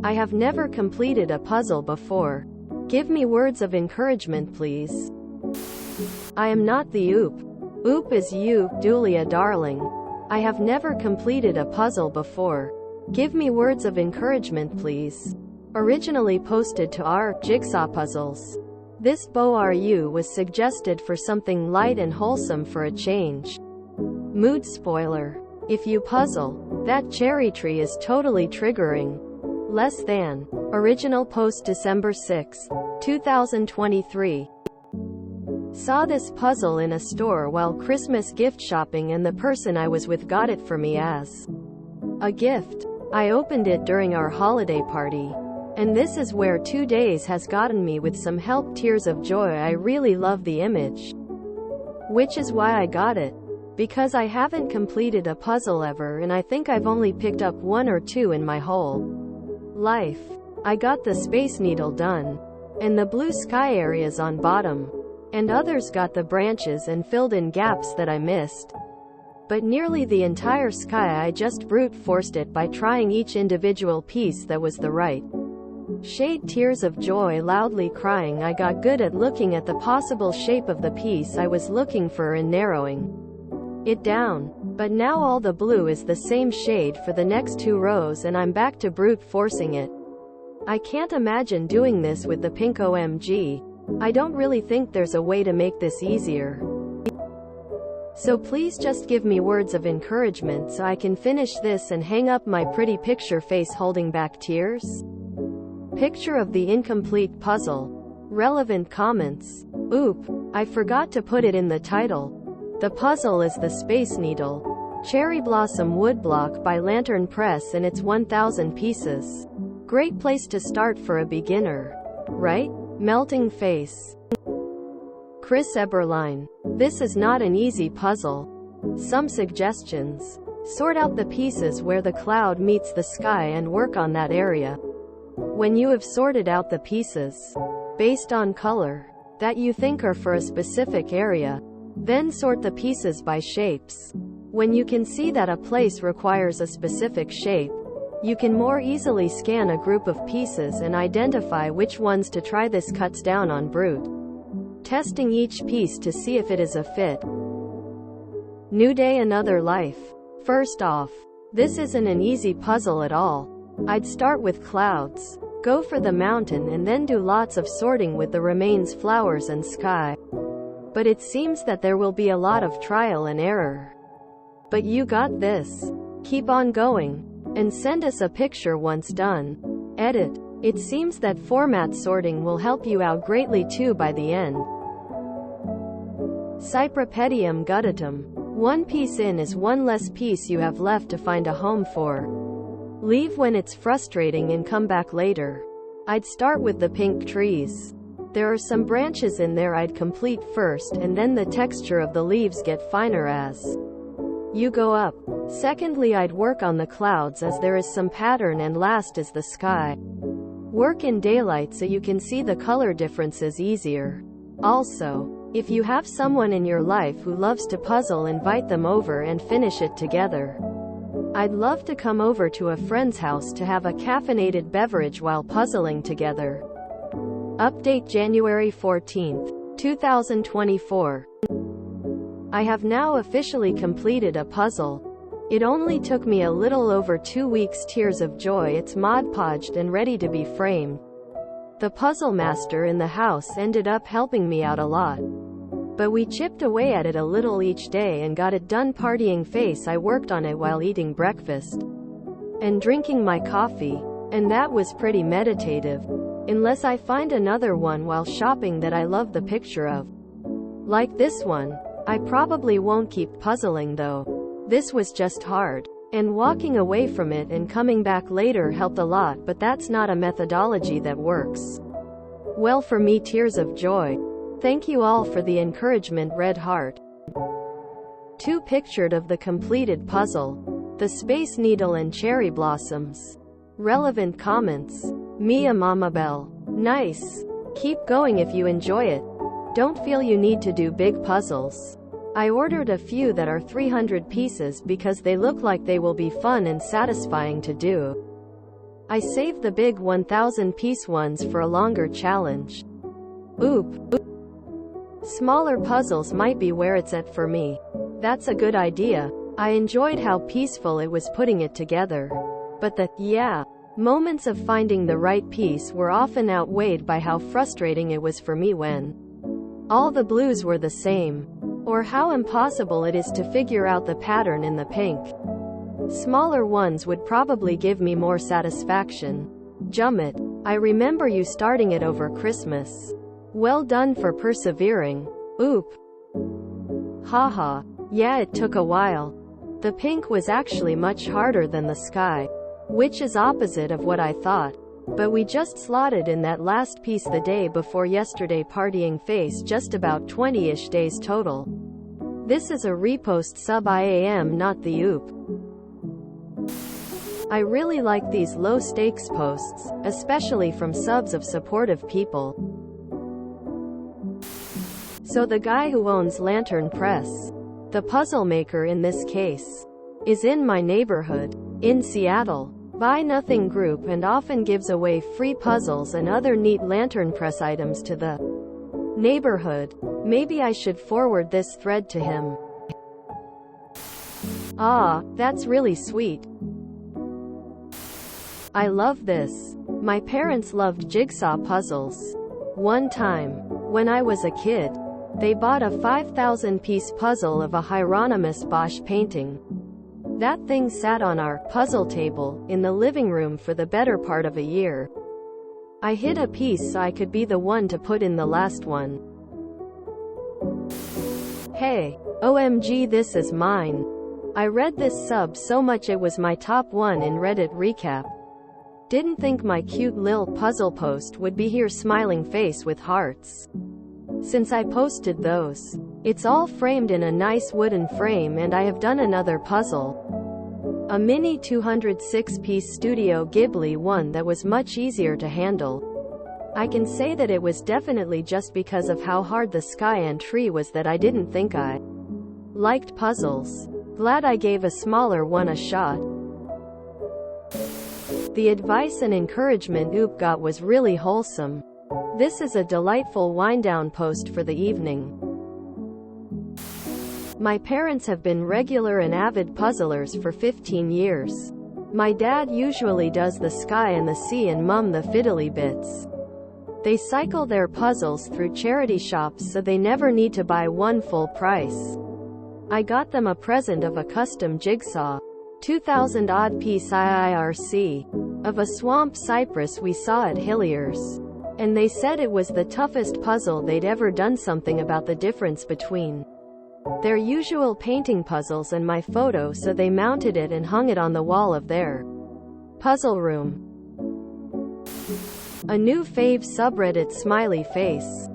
I have never completed a puzzle before. Give me words of encouragement, please. I am not the oop. Oop is you, Julia darling. I have never completed a puzzle before. Give me words of encouragement, please. Originally posted to our Jigsaw Puzzles. This BORU was suggested for something light and wholesome for a change. Mood spoiler. If you puzzle, that cherry tree is totally triggering. Less than. Original post December 6, 2023. Saw this puzzle in a store while Christmas gift shopping, and the person I was with got it for me as a gift. I opened it during our holiday party. And this is where 2 days has gotten me with some help, tears of joy. I really love the image. Which is why I got it. Because I haven't completed a puzzle ever, and I think I've only picked up 1 or 2 in my whole life. I got the Space Needle done. And the blue sky areas on bottom. And others got the branches and filled in gaps that I missed. But nearly the entire sky I just brute forced it by trying each individual piece that was the right shade. Tears of joy, loudly crying. I got good at looking at the possible shape of the piece I was looking for and narrowing it down. But now all the blue is the same shade for the next 2 rows, and I'm back to brute forcing it. I can't imagine doing this with the pink. OMG. I don't really think there's a way to make this easier. So please just give me words of encouragement so I can finish this and hang up my pretty picture face holding back tears. Picture of the incomplete puzzle. Relevant comments. Oop, I forgot to put it in the title. The puzzle is the Space Needle Cherry Blossom Woodblock by Lantern Press, and it's 1,000 pieces. Great place to start for a beginner. Right? Melting face. Chris Eberline. This is not an easy puzzle. Some suggestions. Sort out the pieces where the cloud meets the sky and work on that area. When you have sorted out the pieces, based on color, that you think are for a specific area, then sort the pieces by shapes. When you can see that a place requires a specific shape, you can more easily scan a group of pieces and identify which ones to try. This cuts down on brute testing each piece to see if it is a fit. New day, another life. First off, this isn't an easy puzzle at all. I'd start with clouds, go for the mountain, and then do lots of sorting with the remains, flowers and sky. But it seems that there will be a lot of trial and error. But you got this. Keep on going. And send us a picture once done. Edit. It seems that format sorting will help you out greatly too by the end. Cypripedium gutatum. 1 piece in is 1 less piece you have left to find a home for. Leave when it's frustrating and come back later. I'd start with the pink trees. There are some branches in there I'd complete first, and then the texture of the leaves get finer as you go up. Secondly, I'd work on the clouds as there is some pattern, and last is the sky. Work in daylight so you can see the color differences easier. Also, if you have someone in your life who loves to puzzle, invite them over and finish it together. I'd love to come over to a friend's house to have a caffeinated beverage while puzzling together. Update January 14, 2024. I have now officially completed a puzzle. It only took me a little over 2 weeks. Tears of joy. It's Mod Podged and ready to be framed. The puzzle master in the house ended up helping me out a lot. But we chipped away at it a little each day and got it done. Partying face. I worked on it while eating breakfast and drinking my coffee. And that was pretty meditative. Unless I find another one while shopping that I love the picture of. Like this one. I probably won't keep puzzling though. This was just hard. And walking away from it and coming back later helped a lot, but that's not a methodology that works well for me. Tears of joy. Thank you all for the encouragement. Red heart. 2 pictured of the completed puzzle. The Space Needle and Cherry Blossoms. Relevant comments. Mia Mama Bell. Nice. Keep going if you enjoy it. Don't feel you need to do big puzzles. I ordered a few that are 300 pieces because they look like they will be fun and satisfying to do. I saved the big 1,000-piece ones for a longer challenge. Oop. Smaller puzzles might be where it's at for me. That's a good idea. I enjoyed how peaceful it was putting it together. But the moments of finding the right piece were often outweighed by how frustrating it was for me when all the blues were the same, or how impossible it is to figure out the pattern in the pink. Smaller ones would probably give me more satisfaction. Jummit. I remember you starting it over Christmas. Well done for persevering. Oop. Haha. Yeah, it took a while. The pink was actually much harder than the sky, which is opposite of what I thought. But we just slotted in that last piece the day before yesterday, partying face, just about 20-ish days total. This is a repost sub IAM, not the oop. I really like these low-stakes posts, especially from subs of supportive people. So the guy who owns Lantern Press, the puzzle maker in this case, is in my neighborhood, in Seattle. Buy Nothing Group, and often gives away free puzzles and other neat Lantern Press items to the neighborhood. Maybe I should forward this thread to him. Ah, that's really sweet. I love this. My parents loved jigsaw puzzles. One time, when I was a kid, they bought a 5,000-piece puzzle of a Hieronymus Bosch painting. That thing sat on our puzzle table in the living room for the better part of a year. I hid a piece so I could be the one to put in the last one. Hey, OMG, this is mine. I read this sub so much it was my top one in Reddit recap. Didn't think my cute lil puzzle post would be here, smiling face with hearts. Since I posted those, it's all framed in a nice wooden frame, and I have done another puzzle. A mini 206-piece Studio Ghibli one that was much easier to handle. I can say that it was definitely just because of how hard the sky and tree was that I didn't think I liked puzzles. Glad I gave a smaller one a shot. The advice and encouragement Oop got was really wholesome. This is a delightful wind-down post for the evening. My parents have been regular and avid puzzlers for 15 years. My dad usually does the sky and the sea, and Mum the fiddly bits. They cycle their puzzles through charity shops so they never need to buy one full price. I got them a present of a custom jigsaw, 2,000-odd piece IIRC, of a swamp cypress we saw at Hillier's. And they said it was the toughest puzzle they'd ever done, something about the difference between their usual painting puzzles and my photo, so they mounted it and hung it on the wall of their puzzle room. A new fave subreddit, smiley face.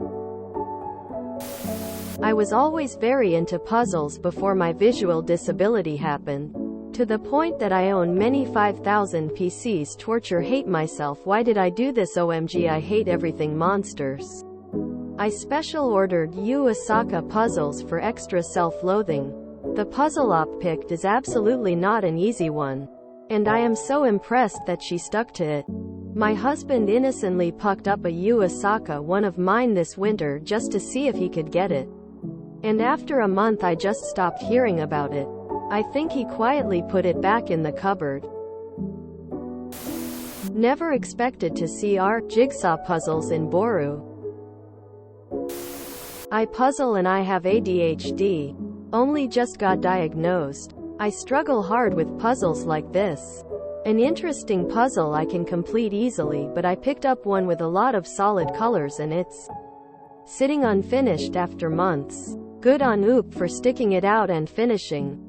I was always very into puzzles before my visual disability happened, to the point that I own many 5,000 PCs. Torture, hate myself. Why did I do this? OMG, I hate everything monsters. I special ordered Yu Asaka puzzles for extra self-loathing. The puzzle op picked is absolutely not an easy one, and I am so impressed that she stuck to it. My husband innocently pucked up a Yu Asaka one of mine this winter just to see if he could get it. And after a month I just stopped hearing about it. I think he quietly put it back in the cupboard. Never expected to see our jigsaw puzzles in Boru. I puzzle and I have ADHD. Only just got diagnosed. I struggle hard with puzzles like this. An interesting puzzle I can complete easily, but I picked up one with a lot of solid colors and it's sitting unfinished after months. Good on Oop for sticking it out and finishing.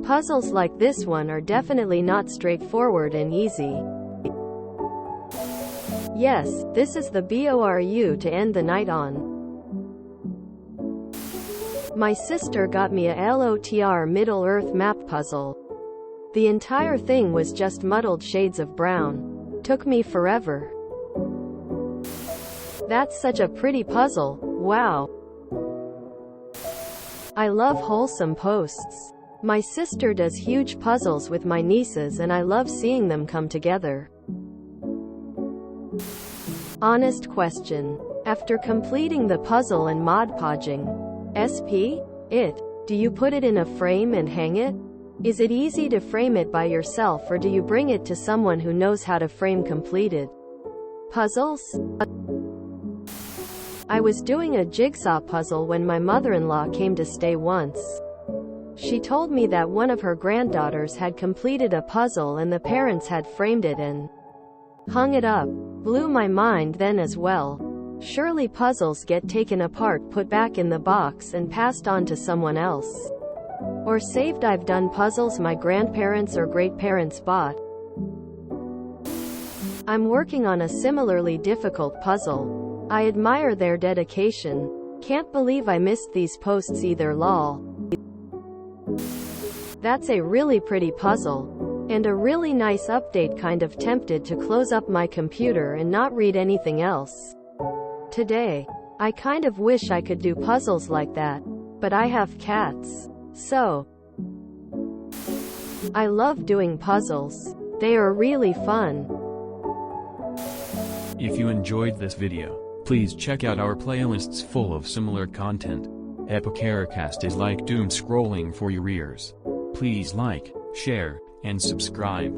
Puzzles like this one are definitely not straightforward and easy. Yes, this is the BORU to end the night on. My sister got me a LOTR Middle-earth map puzzle. The entire thing was just muddled shades of brown. Took me forever. That's such a pretty puzzle. Wow. I love wholesome posts. My sister does huge puzzles with my nieces and I love seeing them come together. Honest question. After completing the puzzle and Mod Podging it, do you put it in a frame and hang it? Is it easy to frame it by yourself, or do you bring it to someone who knows how to frame completed puzzles? I was doing a jigsaw puzzle when my mother-in-law came to stay once. She told me that one of her granddaughters had completed a puzzle and the parents had framed it and hung it up. Blew my mind then as well. Surely puzzles get taken apart, put back in the box, and passed on to someone else. Or saved. I've done puzzles my grandparents or great-parents bought. I'm working on a similarly difficult puzzle. I admire their dedication. Can't believe I missed these posts either, lol. That's a really pretty puzzle. And a really nice update. Kind of tempted to close up my computer and not read anything else today. I kind of wish I could do puzzles like that. But I have cats. So I love doing puzzles. They are really fun. If you enjoyed this video, please check out our playlists full of similar content. Epicaricast is like doom scrolling for your ears. Please like, share, and subscribe.